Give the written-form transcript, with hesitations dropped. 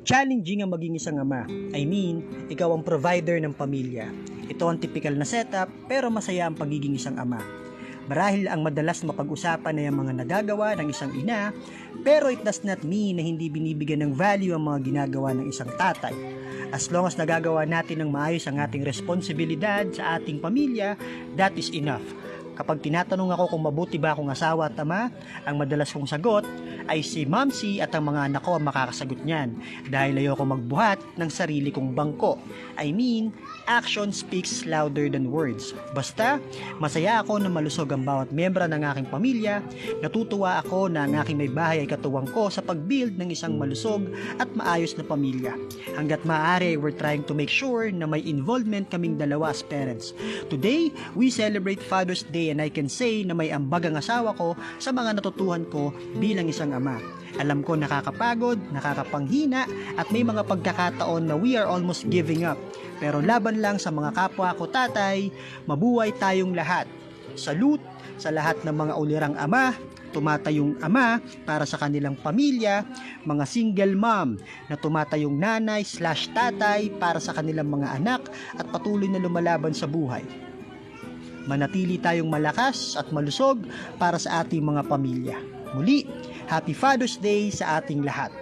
Challenging ang maging isang ama. I mean, ikaw ang provider ng pamilya. Ito ang typical na setup, pero masaya ang pagiging isang ama. Marahil ang madalas mapag-usapan ay ang mga nagagawa ng isang ina, pero it does not mean na hindi binibigyan ng value ang mga ginagawa ng isang tatay. As long as nagagawa natin ng maayos ang ating responsibilidad sa ating pamilya, that is enough. Kapag tinatanong ako kung mabuti ba akong asawa at ama, ang madalas kong sagot ay si Momsi at ang mga anak ko ang makakasagot niyan dahil ayoko magbuhat ng sarili kong bangko. I mean, action speaks louder than words. Basta, masaya ako na malusog ang bawat membro ng aking pamilya. Natutuwa ako na ang aking may bahay ay katuwang ko sa pag-build ng isang malusog at maayos na pamilya. Hanggat maaari, we're trying to make sure na may involvement kaming dalawa as parents. Today, we celebrate Father's Day and I can say na may ambag ang asawa ko sa mga natutuhan ko bilang isang ama. Alam ko nakakapagod, nakakapanghina at may mga pagkakataon na we are almost giving up. Pero laban lang sa mga kapwa ko tatay, mabuhay tayong lahat. Salute sa lahat ng mga ulirang ama, tumatayong ama para sa kanilang pamilya, mga single mom na tumatayong nanay/tatay para sa kanilang mga anak at patuloy na lumalaban sa buhay. Manatili tayong malakas at malusog para sa ating mga pamilya. Muli, Happy Father's Day sa ating lahat.